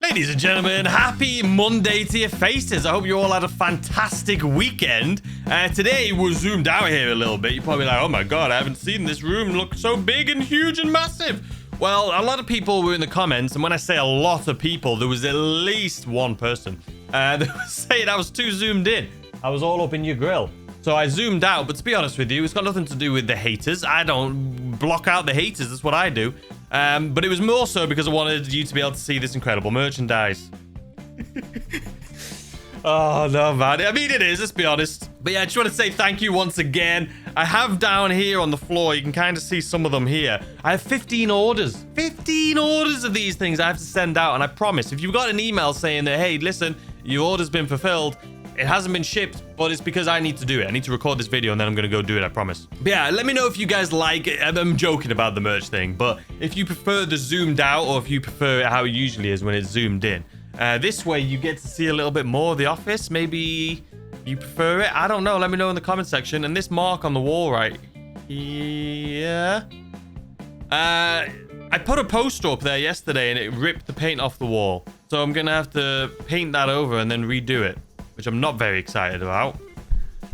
Ladies and gentlemen, happy Monday to your faces. I hope you all had a fantastic weekend. Today, we're zoomed out here a little bit. You're probably like, oh my god, I haven't seen this room look so big and huge and massive. Well, a lot of people were in the comments, and when I say a lot of people, there was at least one person that was saying I was too zoomed in. I was all up in your grill. So I zoomed out, but to be honest with you, it's got nothing to do with the haters. I don't block out the haters. That's what I do. But it was more so because I wanted you to be able to see this incredible merchandise. Oh, no, man. I mean, it is, let's be honest. But yeah, I just want to say thank you once again. I have down here on the floor, you can kind of see some of them here. I have 15 orders. 15 orders of these things I have to send out. And I promise, if you've got an email saying that, hey, listen, your order's been fulfilled, it hasn't been shipped, but it's because I need to do it. I need to record this video and then I'm going to go do it, I promise. But yeah, let me know if you guys like it. I'm joking about the merch thing, but if you prefer the zoomed out or if you prefer it how it usually is when it's zoomed in. This way you get to see a little bit more of the office. Maybe you prefer it. I don't know. Let me know in the comment section. And this mark on the wall right here. I put a poster up there yesterday and it ripped the paint off the wall. So I'm going to have to paint that over and then redo it, which I'm not very excited about.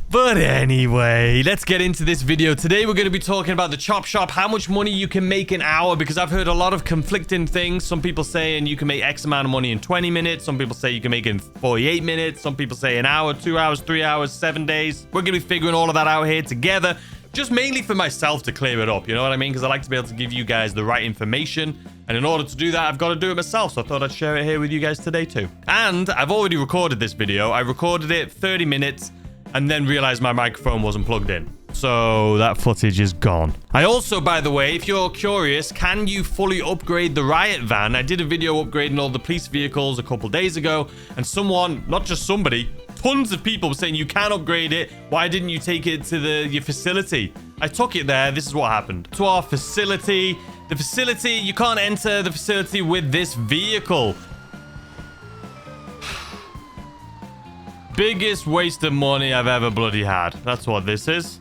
But anyway, let's get into this video. Today, we're going to be talking about the chop shop, how much money you can make an hour, because I've heard a lot of conflicting things. Some people saying you can make X amount of money in 20 minutes. Some people say you can make it in 48 minutes. Some people say an hour, 2 hours, 3 hours, 7 days. We're going to be figuring all of that out here together, just mainly for myself to clear it up. You know what I mean? Because I like to be able to give you guys the right information. And in order to do that, I've got to do it myself. So I thought I'd share it here with you guys today too. And I've already recorded this video. I recorded it 30 minutes and then realized my microphone wasn't plugged in. So that footage is gone. I also, by the way, if you're curious, can you fully upgrade the riot van? I did a video upgrading all the police vehicles a couple days ago. And someone, not just somebody, tons of people were saying you can upgrade it. Why didn't you take it to your facility? I took it there. This is what happened. To our facility. The facility, you can't enter the facility with this vehicle. Biggest waste of money I've ever bloody had. That's what this is.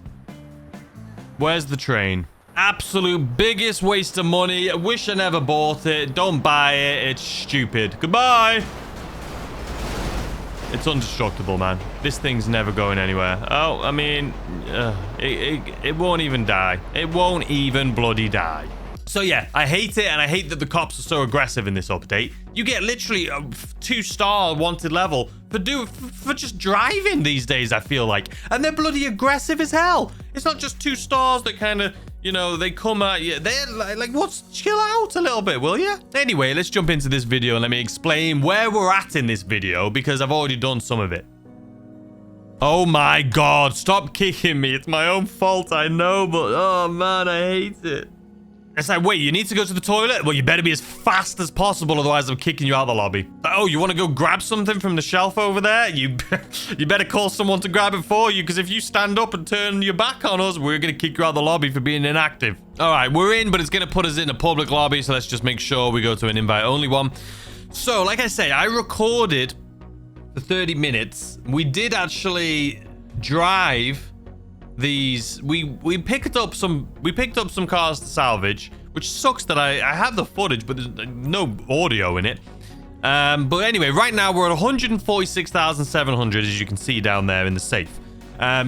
Where's the train? Absolute biggest waste of money. I wish I never bought it. Don't buy it. It's stupid. Goodbye. It's indestructible, man. This thing's never going anywhere. Oh, I mean, it won't even die. It won't even bloody die. So yeah, I hate it, and I hate that the cops are so aggressive in this update. You get literally a 2-star wanted level for just driving these days, I feel like. And they're bloody aggressive as hell. It's not just 2 stars that kind of, you know, they come at you. They're like, what's, chill out a little bit, will you? Anyway, let's jump into this video and let me explain where we're at in this video, because I've already done some of it. Oh my god, stop kicking me. It's my own fault, I know, but oh man, I hate it. It's like, wait, you need to go to the toilet? Well, you better be as fast as possible, otherwise I'm kicking you out of the lobby. Oh, you want to go grab something from the shelf over there? You better call someone to grab it for you, because if you stand up and turn your back on us, we're going to kick you out of the lobby for being inactive. All right, we're in, but it's going to put us in a public lobby, so let's just make sure we go to an invite-only one. So, like I say, I recorded the 30 minutes. We did actually drive these. We picked up some cars to salvage, which sucks that I have the footage, but there's no audio in it. But anyway, right now we're at 146,700, as you can see down there in the safe.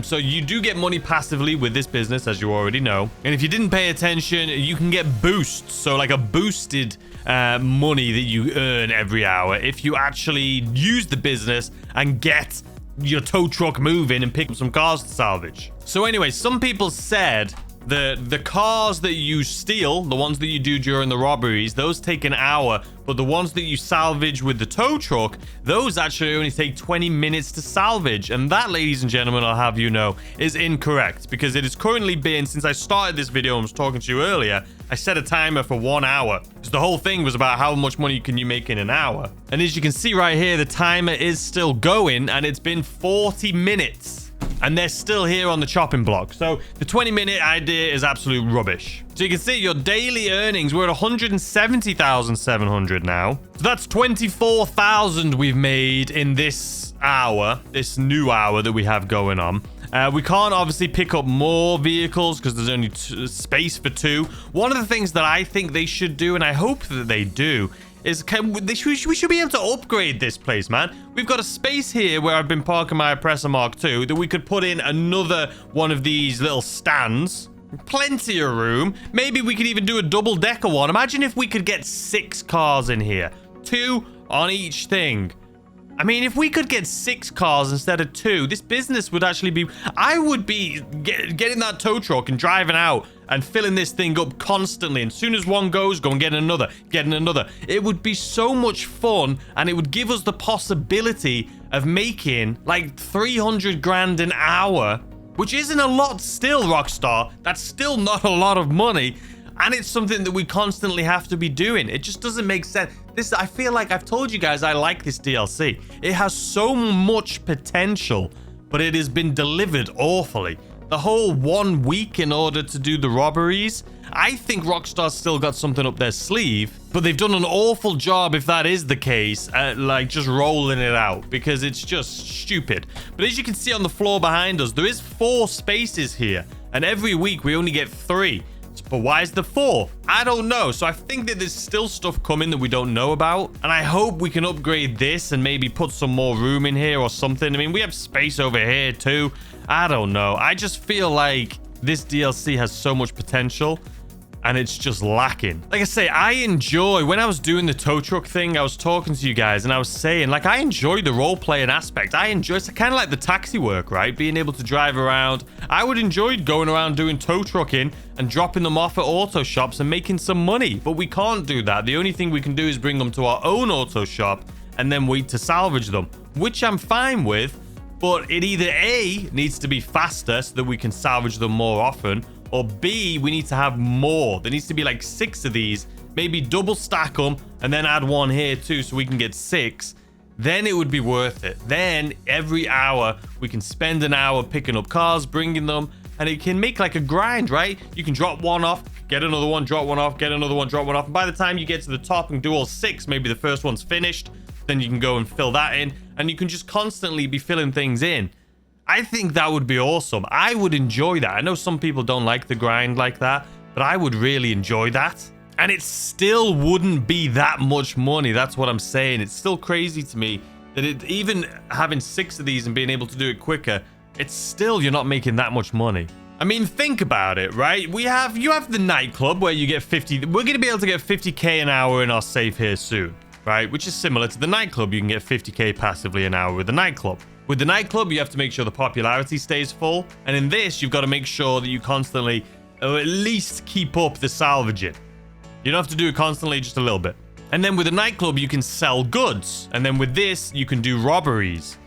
So you do get money passively with this business, as you already know. And if you didn't pay attention, you can get boosts. So like a boosted money that you earn every hour if you actually use the business and get your tow truck moving and pick up some cars to salvage. So anyway, some people said that the cars that you steal, the ones that you do during the robberies, those take an hour, but the ones that you salvage with the tow truck, those actually only take 20 minutes to salvage. And that, ladies and gentlemen, I'll have you know, is incorrect, because it has currently been, since I started this video and was talking to you earlier, I set a timer for 1 hour, because the whole thing was about how much money can you make in an hour. And as you can see right here, the timer is still going, and it's been 40 minutes. And they're still here on the chopping block. So the 20-minute idea is absolute rubbish. So you can see your daily earnings, we're at 170,700 now. So that's 24,000 we've made in this hour, this new hour that we have going on. We can't obviously pick up more vehicles because there's only space for 2. One of the things that I think they should do, and I hope that they do, is we should be able to upgrade this place, man. We've got a space here where I've been parking my Oppressor Mark II that we could put in another one of these little stands. Plenty of room. Maybe we could even do a double-decker one. Imagine if we could get 6 cars in here. 2 on each thing. I mean, if we could get 6 cars instead of 2, this business would actually be... I would be getting that tow truck and driving out and filling this thing up constantly. And as soon as one goes, go and get another, getting another. It would be so much fun, and it would give us the possibility of making like 300 grand an hour, which isn't a lot still, Rockstar. That's still not a lot of money. And it's something that we constantly have to be doing. It just doesn't make sense. I feel like I've told you guys I like this DLC. It has so much potential, but it has been delivered awfully. The whole 1 week in order to do the robberies, I think Rockstar's still got something up their sleeve, but they've done an awful job, if that is the case, at like just rolling it out, because it's just stupid. But as you can see on the floor behind us, there is 4 spaces here, and every week we only get 3. But why is the 4? I don't know. So I think that there's still stuff coming that we don't know about. And I hope we can upgrade this and maybe put some more room in here or something. I mean, we have space over here too. I don't know. I just feel like this DLC has so much potential and it's just lacking. Like I say, I enjoy, when I was doing the tow truck thing, I was talking to you guys and I was saying, like, I enjoy the role-playing aspect. I enjoy, it's kind of like the taxi work, right? Being able to drive around. I would enjoy going around doing tow trucking and dropping them off at auto shops and making some money. But we can't do that. The only thing we can do is bring them to our own auto shop and then wait to salvage them, which I'm fine with. But it either A, needs to be faster so that we can salvage them more often, or B, we need to have more. There needs to be like 6 of these, maybe double stack them and then add one here too so we can get 6. Then it would be worth it. Then every hour we can spend an hour picking up cars, bringing them, and it can make like a grind, right? You can drop one off, get another one, drop one off, get another one, drop one off. And by the time you get to the top and do all 6, maybe the first one's finished, then you can go and fill that in, and you can just constantly be filling things in. I think that would be awesome. I would enjoy that. I know some people don't like the grind like that, but I would really enjoy that. And it still wouldn't be that much money. That's what I'm saying. It's still crazy to me that even having 6 of these and being able to do it quicker, it's still, you're not making that much money. I mean, think about it, right? You have the nightclub where you get 50. We're going to be able to get 50k an hour in our safe here soon, right? Which is similar to the nightclub. You can get 50k passively an hour with the nightclub. With the nightclub, you have to make sure the popularity stays full. And in this, you've got to make sure that you constantly, or at least keep up the salvaging. You don't have to do it constantly, just a little bit. And then with the nightclub, you can sell goods. And then with this, you can do robberies.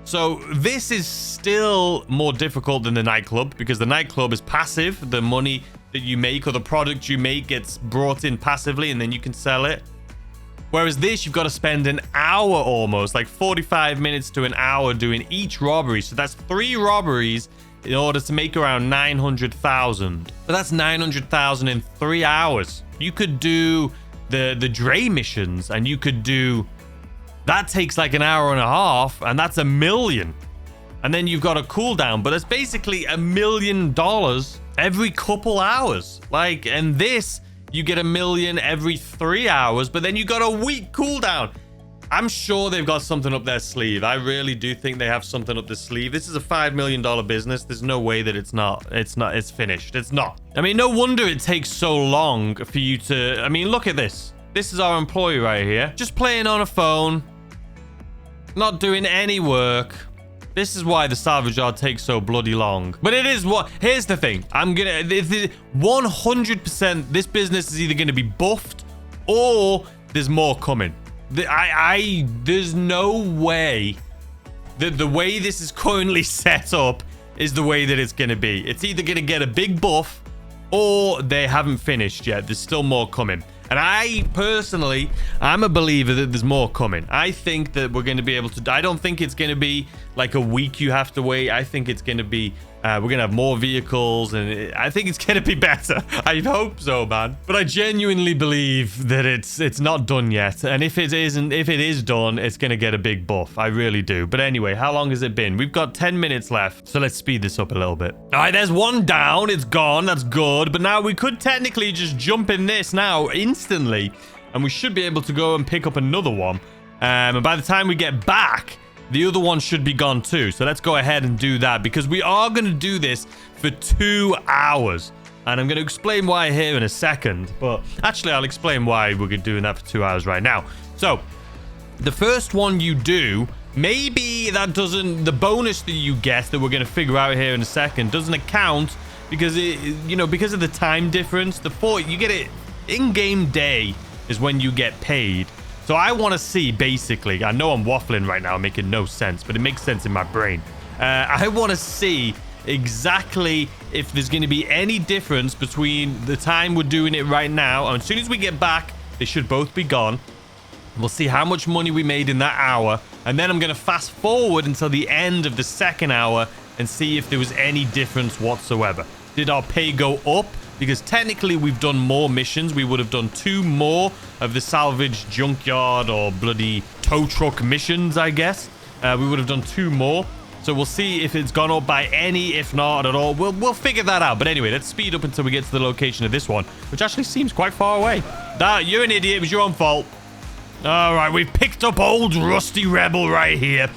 So this is still more difficult than the nightclub because the nightclub is passive. The money that you make or the product you make gets brought in passively and then you can sell it. Whereas this, you've got to spend an hour almost, like 45 minutes to an hour doing each robbery. So that's 3 robberies in order to make around 900,000. But that's 900,000 in 3 hours. You could do the Dre missions and you could do... That takes like an hour and a half and that's $1 million. And then you've got a cooldown, but it's basically $1 million every couple hours. Like, and this... You get $1 million every 3 hours, but then you got a week cooldown. I'm sure they've got something up their sleeve. I really do think they have something up their sleeve. This is a $5 million business. There's no way that it's finished. It's not. I mean, no wonder it takes so long for you to... I mean, look at this. This is our employee right here. Just playing on a phone. Not doing any work. This is why the salvage yard takes so bloody long. But it is what... Here's the thing. 100% this business is either going to be buffed or there's more coming. There's no way that the way this is currently set up is the way that it's going to be. It's either going to get a big buff or they haven't finished yet. There's still more coming. And I personally, I'm a believer that there's more coming. I think that we're going to be able to... I don't think it's going to be like a week you have to wait. I think it's going to be... we're going to have more vehicles and I think it's going to be better. I hope so, man. But I genuinely believe that it's not done yet. And if it is done, it's going to get a big buff. I really do. But anyway, how long has it been? We've got 10 minutes left. So let's speed this up a little bit. All right, there's one down. It's gone. That's good. But now we could technically just jump in this now instantly And we should be able to go and pick up another one. And by the time we get back, the other one should be gone too. So let's go ahead and do that, because we are going to do this for 2 hours. And I'm going to explain why here in a second. But actually, I'll explain why we're doing that for 2 hours right now. So the first one you do, maybe that doesn't, the bonus that you get that we're going to figure out here in a second doesn't account, because because of the time difference. You get it in-game day is when you get paid. So I want to see, basically, I know I'm waffling right now, making no sense, but it makes sense in my brain. I want to see exactly if there's going to be any difference between the time we're doing it right now, and as soon as we get back, they should both be gone. We'll see how much money we made in that hour, and then I'm going to fast forward until the end of the second hour and see if there was any difference whatsoever. Did our pay go up? Because technically we've done more missions. We would have done 2 more of the salvage junkyard or bloody tow truck missions, I guess. We would have done 2 more. So we'll see if it's gone up by any, if not at all. We'll figure that out. But anyway, let's speed up until we get to the location of this one, which actually seems quite far away. You're an idiot. It was your own fault. All right, we've picked up old Rusty Rebel right here.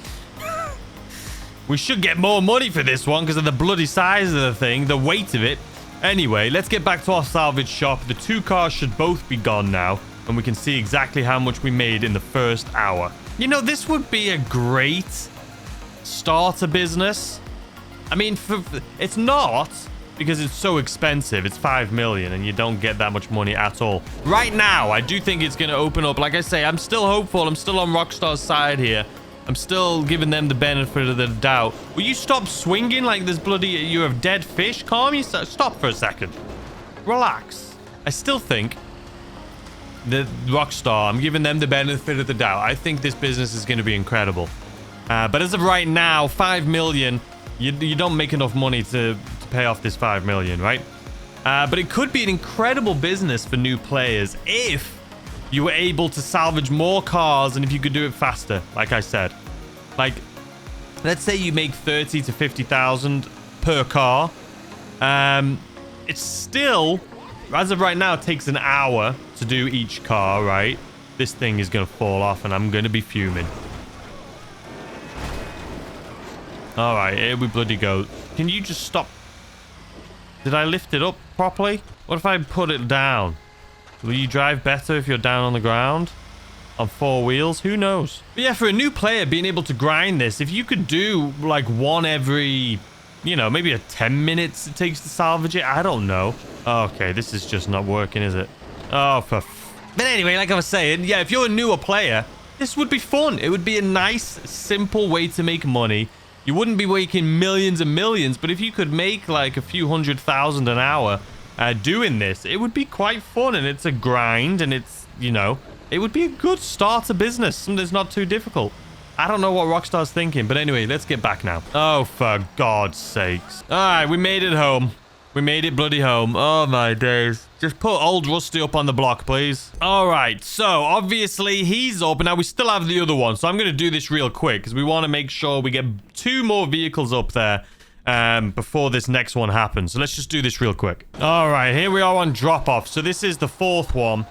We should get more money for this one because of the bloody size of the thing, the weight of it. Anyway, let's get back to our salvage shop. The 2 cars should both be gone now, and we can see exactly how much we made in the first hour. You know, this would be a great starter business. I mean, it's not, because it's so expensive. It's 5 million, and you don't get that much money at all. Right now, I do think it's going to open up. Like I say, I'm still hopeful. I'm still on Rockstar's side here. I'm still giving them the benefit of the doubt. Will you stop swinging like this bloody... You have dead fish? Calm yourself. Stop for a second. Relax. I still think that Rockstar, I'm giving them the benefit of the doubt. I think this business is going to be incredible. But as of right now, 5 million, you don't make enough money to pay off this 5 million, right? But it could be an incredible business for new players if you were able to salvage more cars and if you could do it faster, like I said. Like, let's say you make 30 to 50,000 per car. It's still, as of right now, it takes an hour to do each car, right? This thing is going to fall off and I'm going to be fuming. All right, here we bloody go. Can you just stop? Did I lift it up properly? What if I put it down? Will you drive better if you're down on the ground? On 4 wheels? Who knows? But yeah, for a new player, being able to grind this, if you could do like one every, you know, maybe 10 minutes it takes to salvage it. I don't know. Okay, this is just not working, is it? Oh, But anyway, like I was saying, yeah, if you're a newer player, this would be fun. It would be a nice, simple way to make money. You wouldn't be making millions and millions, but if you could make like a few 100,000 an hour doing this, it would be quite fun, and it's a grind, and it's, you know, it would be a good starter business, something that's not too difficult. I don't know what Rockstar's thinking, but anyway, let's get back now. Oh, for God's sakes. All right, we made it home. We made it bloody home. Oh, my days. Just put old Rusty up on the block, please. All right, so obviously he's up, and now we still have the other one, so I'm going to do this real quick because we want to make sure we get 2 more vehicles up there before this next one happens. So let's just do this real quick. All right, here we are on drop-off. So this is the 4th one.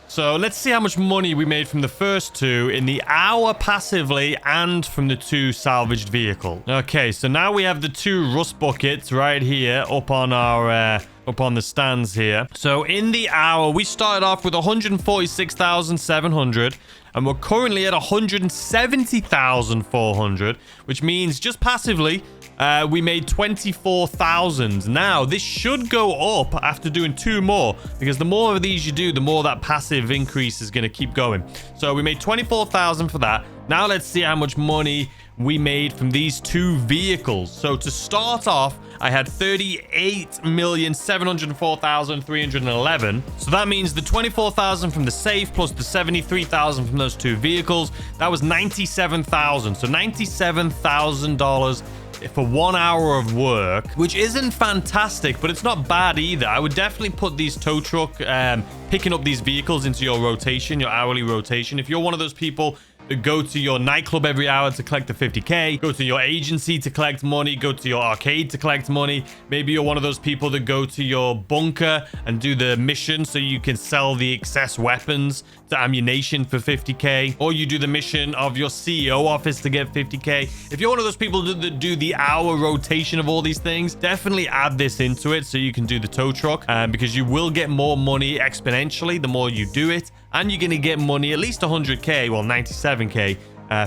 So let's see how much money we made from the first 2 in the hour passively and from the 2 salvaged vehicles. Okay, so now we have the 2 rust buckets right here up on our up on the stands here. So in the hour, we started off with 146,700 and we're currently at 170,400, which means just passively we made 24,000. Now, this should go up after doing 2 more, because the more of these you do, the more that passive increase is going to keep going. So we made 24,000 for that. Now let's see how much money we made from these 2 vehicles. So to start off, I had 38,704,311. So that means the 24,000 from the safe plus the 73,000 from those 2 vehicles. That was 97,000. So $97,000 for 1 hour of work, which isn't fantastic, but it's not bad either. I would definitely put these tow truck, picking up these vehicles into your rotation, your hourly rotation. If you're one of those people that go to your nightclub every hour to collect the 50k, go to your agency to collect money, go to your arcade to collect money. Maybe you're one of those people that go to your bunker and do the mission so you can sell the excess weapons to ammunition for 50k, or you do the mission of your CEO office to get 50k. If you're one of those people that do the hour rotation of all these things, definitely add this into it so you can do the tow truck, because you will get more money exponentially the more you do it, and you're going to get money at least 100k, well 97k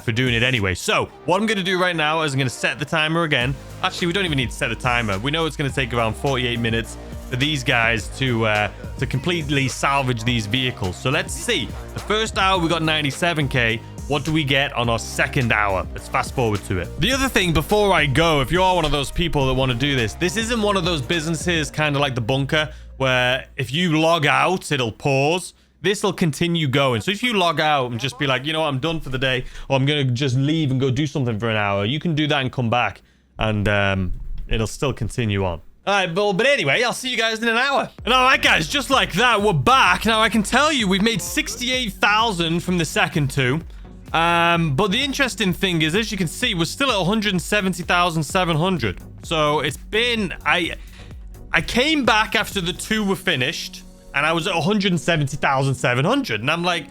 for doing it anyway. So what I'm going to do right now is I'm going to set the timer again. Actually, we don't even need to set the timer. We know it's going to take around 48 minutes for these guys to completely salvage these vehicles. So let's see. The first hour we got 97k. What do we get on our second hour? Let's fast forward to it. The other thing before I go, if you are one of those people that want to do this isn't one of those businesses kind of like the bunker where if you log out, it'll pause. This will continue going. So if you log out and just be like, you know what, I'm done for the day, or I'm going to just leave and go do something for an hour, you can do that and come back, and it'll still continue on. All right, but anyway, I'll see you guys in an hour. And all right, guys, just like that, we're back. Now, I can tell you we've made 68,000 from the second two. But the interesting thing is, as you can see, we're still at 170,700. So it's been... I came back after the two were finished, and I was at 170,700. And I'm like,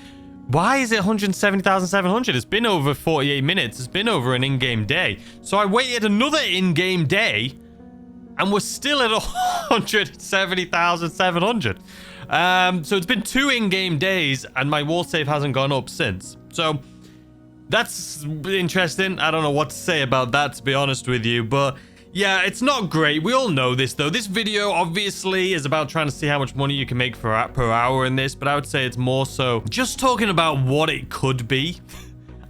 why is it 170,700? It's been over 48 minutes. It's been over an in-game day. So I waited another in-game day, and we're still at 170,700. So it's been 2 in-game days, and my wall save hasn't gone up since. So that's interesting. I don't know what to say about that, to be honest with you. But yeah, it's not great. We all know this, though. This video, obviously, is about trying to see how much money you can make per hour in this. But I would say it's more so just talking about what it could be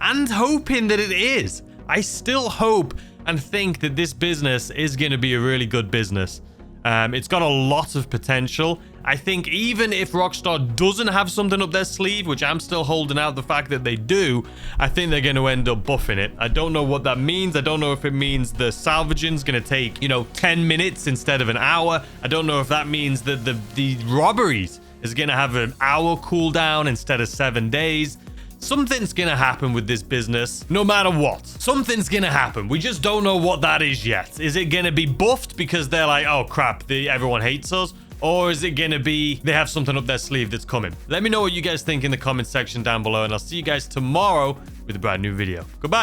and hoping that it is. I still hope and think that this business is going to be a really good business. It's got a lot of potential. I think even if Rockstar doesn't have something up their sleeve, which I'm still holding out the fact that they do, I think they're going to end up buffing it. I don't know what that means. I don't know if it means the salvaging's going to take, 10 minutes instead of an hour. I don't know if that means that the robberies is going to have an hour cooldown instead of 7 days. Something's gonna happen with this business, no matter what. Something's gonna happen. We just don't know what that is yet. Is it gonna be buffed because they're like, oh crap, everyone hates us? Or is it gonna be they have something up their sleeve that's coming? Let me know what you guys think in the comment section down below, and I'll see you guys tomorrow with a brand new video. Goodbye.